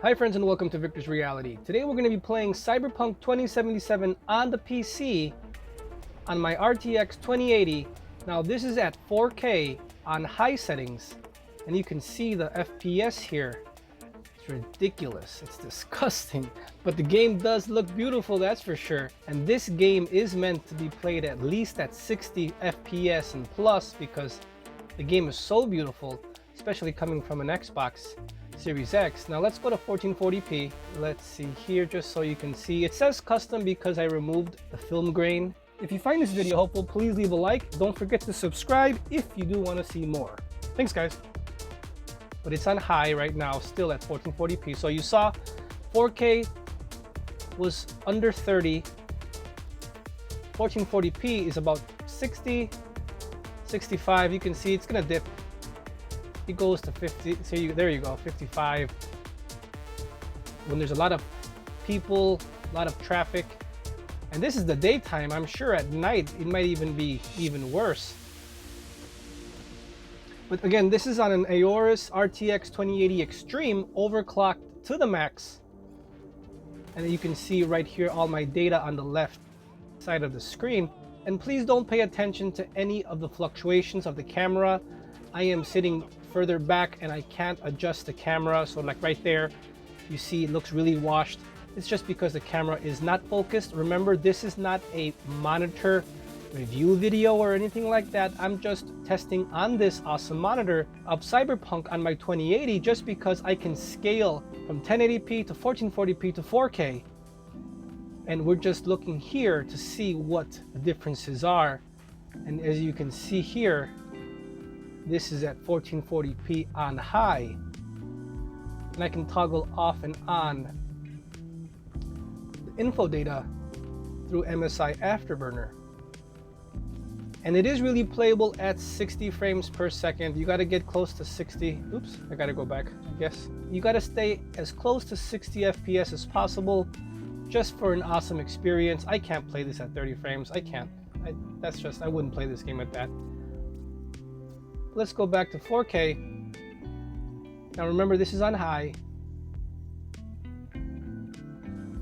Hi friends and welcome to Viktors Reality. Today we're going to be playing Cyberpunk 2077 on the PC on my RTX 2080. Now this is at 4K on high settings and you can see the FPS here. It's ridiculous, it's disgusting, but the game does look beautiful, that's for sure. And this game is meant to be played at least at 60 FPS and plus because the game is so beautiful, especially coming from an Xbox Series X. Now let's go to 1440p. Let's see here just so you can see. It says custom because I removed the film grain. If you find this video helpful, please leave a like. Don't forget to subscribe if you do want to see more. Thanks guys. But it's on high right now, still at 1440p. So you saw 4K was under 30. 1440p is about 60, 65. You can see it's gonna dip. It goes to 50, so there you go, 55. When there's a lot of people, a lot of traffic, and this is the daytime, I'm sure at night it might even be even worse. But again, this is on an Aorus RTX 2080 Xtreme overclocked to the max. And you can see right here all my data on the left side of the screen. And please don't pay attention to any of the fluctuations of the camera. I am sitting further back and I can't adjust the camera, so like right there you see it looks really washed. It's just because the camera is not focused. Remember, this is not a monitor review video or anything like that. I'm just testing on this awesome monitor of Cyberpunk on my 2080 just because I can scale from 1080p to 1440p to 4K, and we're just looking here to see what the differences are. And as you can see here, this is at 1440p on high, and I can toggle off and on the info data through MSI Afterburner. And it is really playable at 60 frames per second. You got to get close to 60. Oops, I got to go back, I guess. You got to stay as close to 60 FPS as possible just for an awesome experience. I can't play this at 30 frames. I can't. I wouldn't play this game at that. Let's go back to 4K. Now remember, this is on high.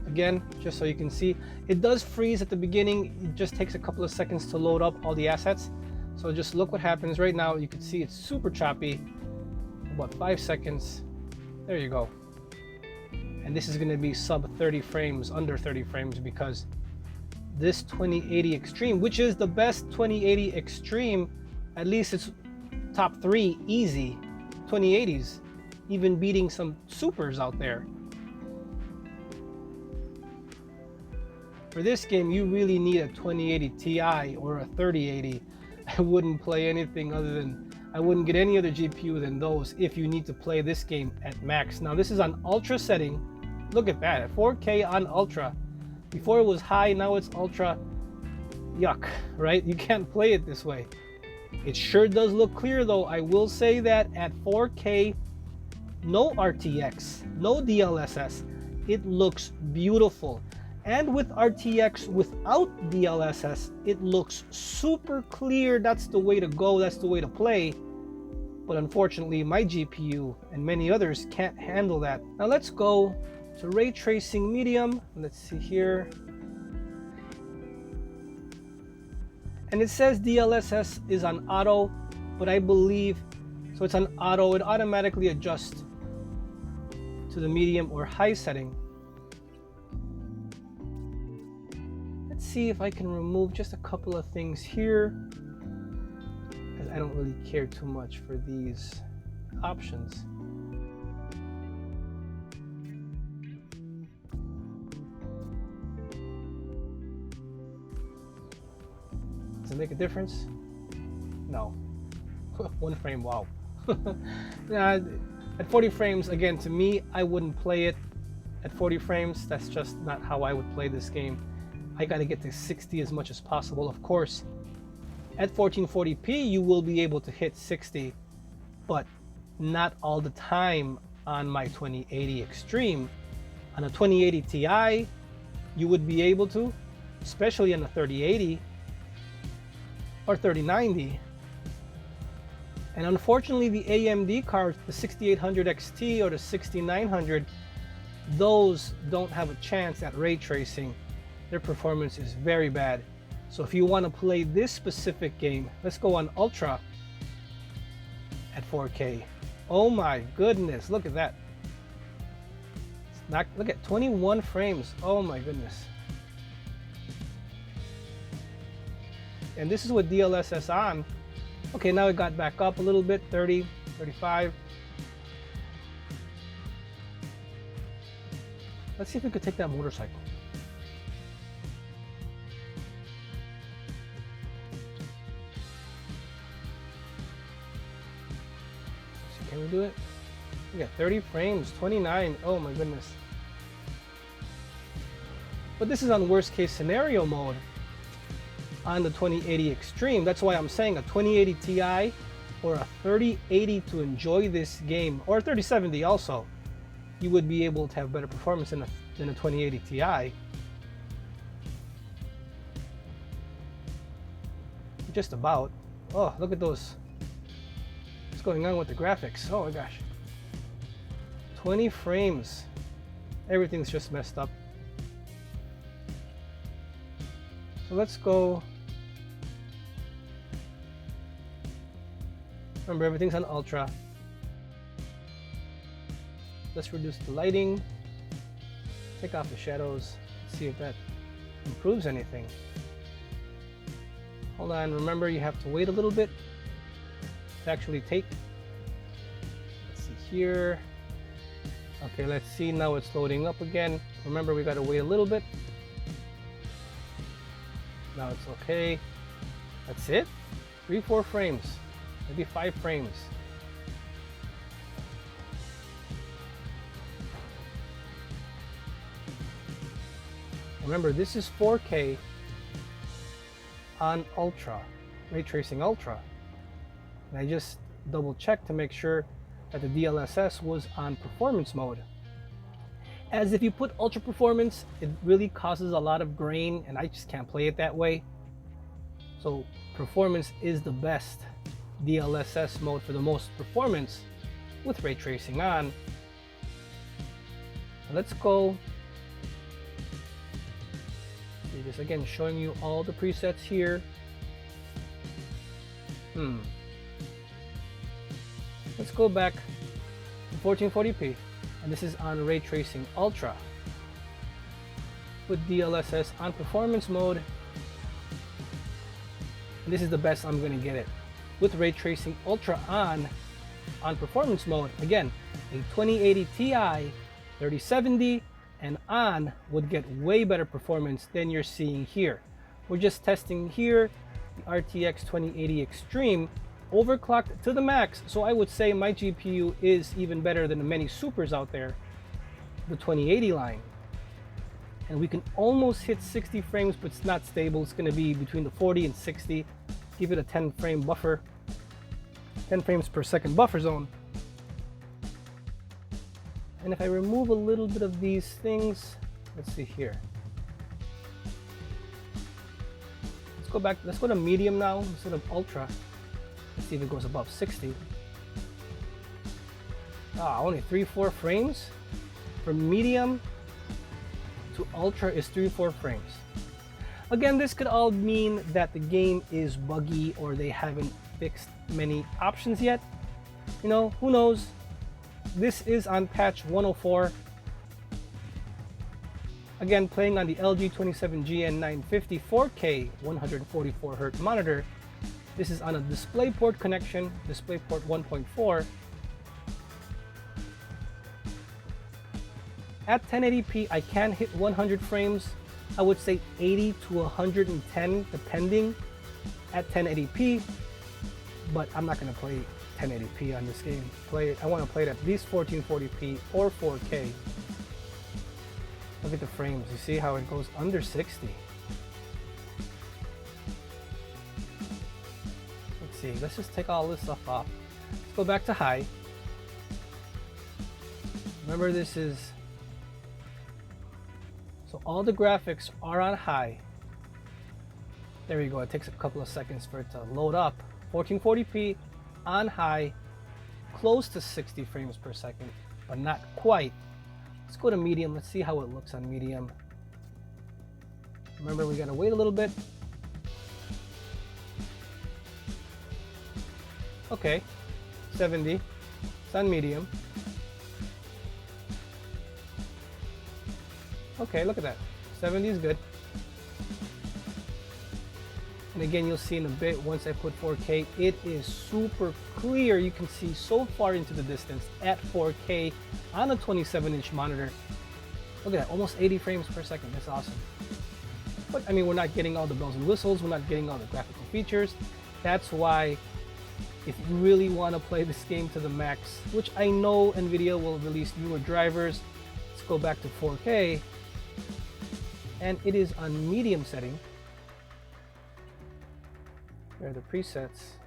Again, just so you can see, it does freeze at the beginning. It just takes a couple of seconds to load up all the assets. So just look what happens right now. You can see it's super choppy. About 5 seconds. There you go. And this is going to be sub 30 frames, under 30 frames, because this 2080 Xtreme, which is the best 2080 Xtreme, at least it's top 3 easy 2080s, even beating some supers out there. For this game, you really need a 2080 Ti or a 3080. I wouldn't play anything other than, I wouldn't get any other GPU than those if you need to play this game at max. Now this is on ultra setting. Look at that, at 4K on ultra. Before it was high, now it's ultra. Yuck, right? You can't play it this way. It sure does look clear though. I will say that at 4K, no RTX, no DLSS, it looks beautiful. And with RTX without DLSS, it looks super clear. That's the way to go, that's the way to play. But unfortunately, my GPU and many others can't handle that. Now let's go to ray tracing medium. Let's see here. And it says DLSS is on auto, but I believe, so it's on auto, it automatically adjusts to the medium or high setting. Let's see if I can remove just a couple of things here, because I don't really care too much for these options. Does it make a difference? No. 1 frame, wow. At 40 frames, again, to me, I wouldn't play it at 40 frames. That's just not how I would play this game. I gotta get to 60 as much as possible. Of course, at 1440p, you will be able to hit 60, but not all the time on my 2080 Xtreme. On a 2080 Ti, you would be able to, especially on a 3080 or 3090. And unfortunately, the AMD cards, the 6800 XT or the 6900, those don't have a chance at ray tracing. Their performance is very bad. So if you want to play this specific game, let's go on Ultra at 4K. Oh my goodness, look at that. Look at 21 frames. Oh my goodness. And this is with DLSS on. Okay, now it got back up a little bit, 30, 35. Let's see if we could take that motorcycle. So can we do it? We got 30 frames, 29. Oh my goodness. But this is on worst case scenario mode on the 2080 Xtreme. That's why I'm saying a 2080 Ti or a 3080 to enjoy this game, or a 3070 also, you would be able to have better performance than a 2080 Ti. Just about. Oh, look at those. What's going on with the graphics? Oh my gosh. 20 frames. Everything's just messed up. So let's go. Remember, everything's on ultra. Let's reduce the lighting. Take off the shadows. See if that improves anything. Hold on, remember you have to wait a little bit to actually take. Let's see here. Okay, let's see, now it's loading up again. Remember, we gotta wait a little bit. Now it's okay. That's it. 3-4 frames, maybe 5 frames. Remember, this is 4K on Ultra, Ray Tracing Ultra. And I just double checked to make sure that the DLSS was on performance mode. As if you put Ultra Performance, it really causes a lot of grain, and I just can't play it that way. So performance is the best DLSS mode for the most performance with ray tracing on. Let's go. Just again showing you all the presets here. Let's go back to 1440p, and this is on Ray Tracing Ultra with DLSS on performance mode. And this is the best I'm going to get it with Ray Tracing Ultra on performance mode. Again, a 2080 Ti 3070 and on would get way better performance than you're seeing here. We're just testing here the RTX 2080 Xtreme overclocked to the max, so I would say my GPU is even better than the many supers out there, the 2080 line. And we can almost hit 60 frames, but it's not stable. It's going to be between the 40 and 60. Give it a 10 frame buffer, 10 frames per second buffer zone. And if I remove a little bit of these things, let's see here. Let's go back, let's go to medium now instead of ultra. Let's see if it goes above 60. Only 3-4 frames. From medium to ultra is 3-4 frames. Again, this could all mean that the game is buggy or they haven't fixed many options yet. You know, who knows? This is on patch 104. Again, playing on the LG27GN950 4K 144Hz monitor. This is on a DisplayPort connection, DisplayPort 1.4. At 1080p, I can hit 100 frames. I would say 80 to 110 depending at 1080p, but I'm not going to play 1080p on this game. I want to play it at least 1440p or 4K. Look at the frames. You see how it goes under 60. Let's see. Let's just take all this stuff off. Let's go back to high. Remember, this is... So all the graphics are on high. There we go. It takes a couple of seconds for it to load up. 1440p on high, close to 60 frames per second, but not quite. Let's go to medium. Let's see how it looks on medium. Remember, we gotta wait a little bit. Okay, 70. It's on medium. Okay, look at that. 70 is good. And again, you'll see in a bit, once I put 4K, it is super clear. You can see so far into the distance at 4K on a 27-inch monitor. Look at that, almost 80 frames per second. That's awesome. But I mean, we're not getting all the bells and whistles. We're not getting all the graphical features. That's why, if you really want to play this game to the max, which I know NVIDIA will release newer drivers, let's go back to 4K. And it is on medium setting. There are the presets.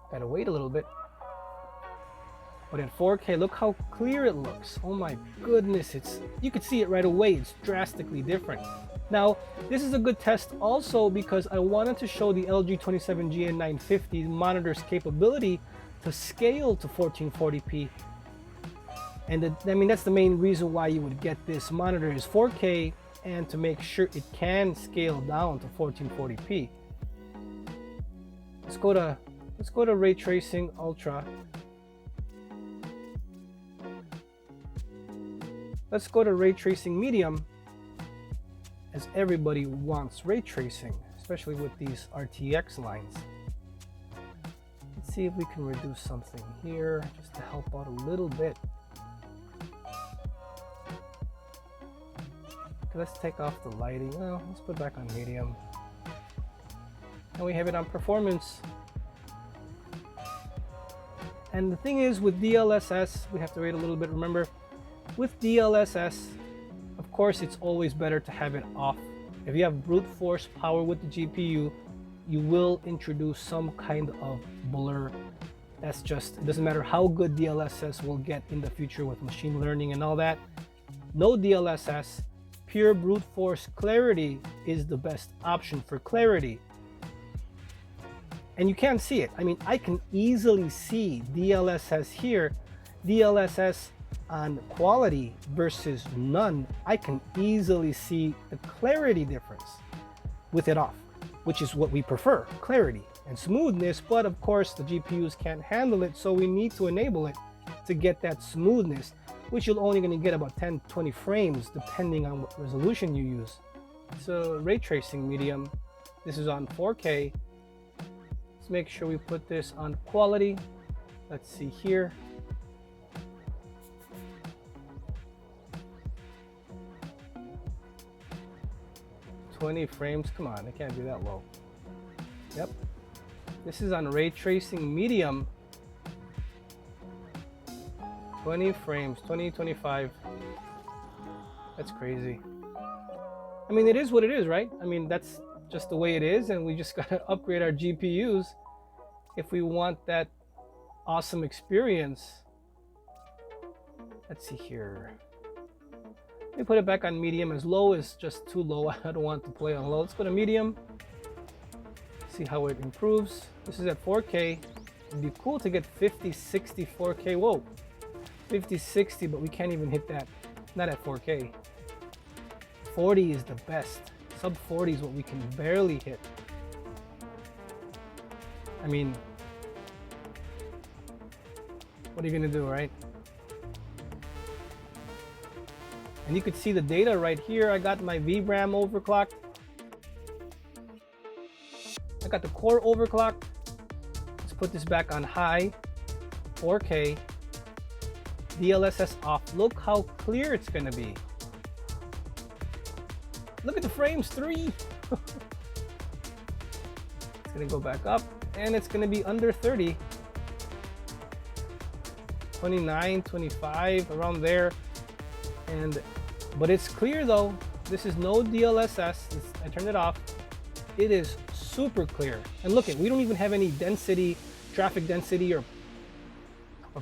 Gotta wait a little bit. But at 4K, look how clear it looks. Oh my goodness, you could see it right away. It's drastically different. Now, this is a good test also because I wanted to show the LG27GN950 monitor's capability to scale to 1440p. And I mean, that's the main reason why you would get this monitor is 4K, and to make sure it can scale down to 1440p. Let's go to ray tracing ultra. Let's go to ray tracing medium, as everybody wants ray tracing, especially with these RTX lines. Let's see if we can reduce something here just to help out a little bit. Let's take off the lighting. Well, let's put it back on medium. And we have it on performance. And the thing is, with DLSS, we have to wait a little bit. Remember, with DLSS, of course, it's always better to have it off. If you have brute force power with the GPU, you will introduce some kind of blur. That's just, it doesn't matter how good DLSS will get in the future with machine learning and all that. No DLSS. Pure brute force clarity is the best option for clarity. And you can see it. I mean, I can easily see DLSS here, DLSS on quality versus none. I can easily see the clarity difference with it off, which is what we prefer, clarity and smoothness. But of course, the GPUs can't handle it, so we need to enable it to get that smoothness, which you're only going to get about 10-20 frames depending on what resolution you use. So ray tracing medium, this is on 4K. Let's make sure we put this on quality. Let's see here. "20 frames, come on, I can't do that low." Yep, this is on ray tracing medium. 20 frames, 20, 25. That's crazy. I mean, it is what it is, right? I mean, that's just the way it is, and we just gotta upgrade our GPUs if we want that awesome experience. Let's see here. Let me put it back on medium. As low is just too low. I don't want to play on low. Let's go to medium. See how it improves. This is at 4K. It'd be cool to get 50, 60, 4K. Whoa. 50, 60, but we can't even hit that. Not at 4K. 40 is the best. Sub 40 is what we can barely hit. I mean, what are you gonna do, right? And you could see the data right here. I got my VRAM overclocked. I got the core overclocked. Let's put this back on high, 4K. DLSS off. Look how clear it's gonna be. Look at the frames, 3. It's gonna go back up, and it's gonna be under 30. 29, 25, around there. But it's clear though. This is no DLSS. I turned it off. It is super clear. And look, we don't even have any density, traffic density, or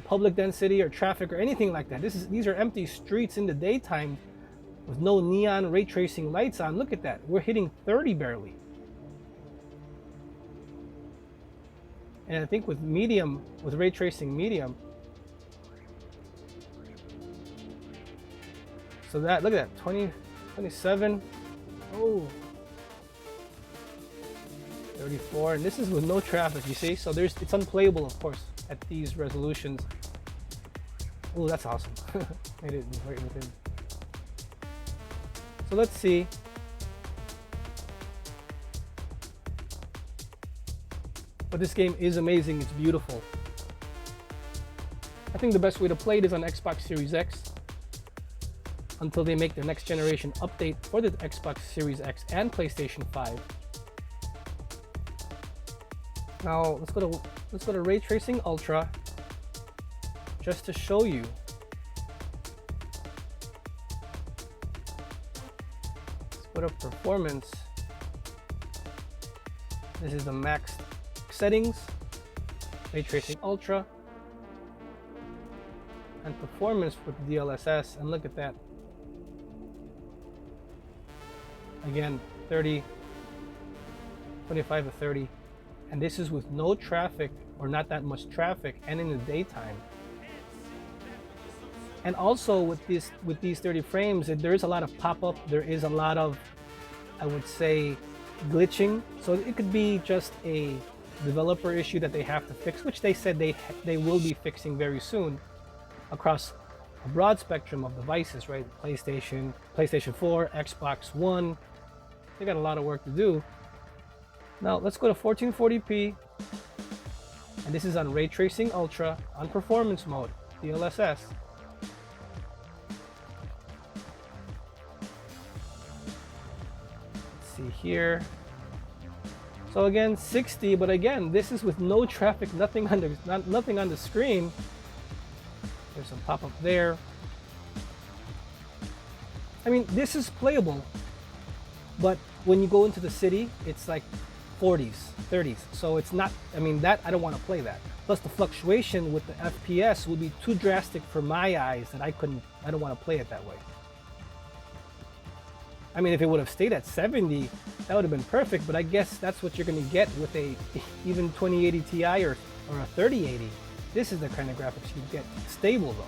public density or traffic or anything like that. These are empty streets in the daytime with no neon ray tracing lights on. Look at that. We're hitting 30 barely. And I think with medium, with ray tracing medium, So that, look at that, 20, 27, oh, 34, and this is with no traffic, you see? So it's unplayable, of course, at these resolutions. Oh, that's awesome. Made it right within. So let's see. But this game is amazing, it's beautiful. I think the best way to play it is on Xbox Series X until they make their next generation update for the Xbox Series X and PlayStation 5. Now let's go to Ray Tracing Ultra just to show you. Let's go to performance. This is the max settings, Ray Tracing Ultra, and performance with DLSS, and look at that. Again, 30, 25 to 30, and this is with no traffic or not that much traffic and in the daytime. And also with these 30 frames, there is a lot of pop-up, there is a lot of, I would say, glitching. So it could be just a developer issue that they have to fix, which they said they will be fixing very soon across a broad spectrum of devices, right? PlayStation 4, Xbox One. They got a lot of work to do. Now let's go to 1440p, and this is on Ray Tracing Ultra on performance mode, DLSS. Let's see here. So again, 60, but again, this is with no traffic, nothing on the screen. There's some pop-up there. I mean, this is playable, but when you go into the city, it's like 40s, 30s. So it's not, I mean, that I don't want to play that. Plus the fluctuation with the FPS would be too drastic for my eyes that I don't want to play it that way. I mean, if it would have stayed at 70, that would have been perfect, but I guess that's what you're going to get with a even 2080 Ti or a 3080. This is the kind of graphics you get stable though.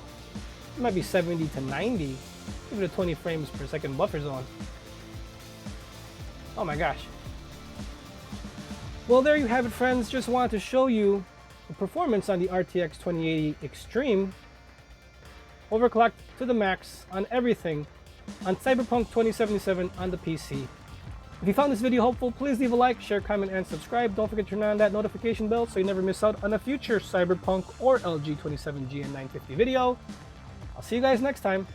It might be 70 to 90, give it a 20 frames per second buffer zone. Oh my gosh. Well, there you have it, friends. Just wanted to show you the performance on the RTX 2080 Xtreme, overclocked to the max on everything, on Cyberpunk 2077 on the PC. If you found this video helpful, please leave a like, share, comment, and subscribe. Don't forget to turn on that notification bell so you never miss out on a future Cyberpunk or LG27GN950 video. I'll see you guys next time.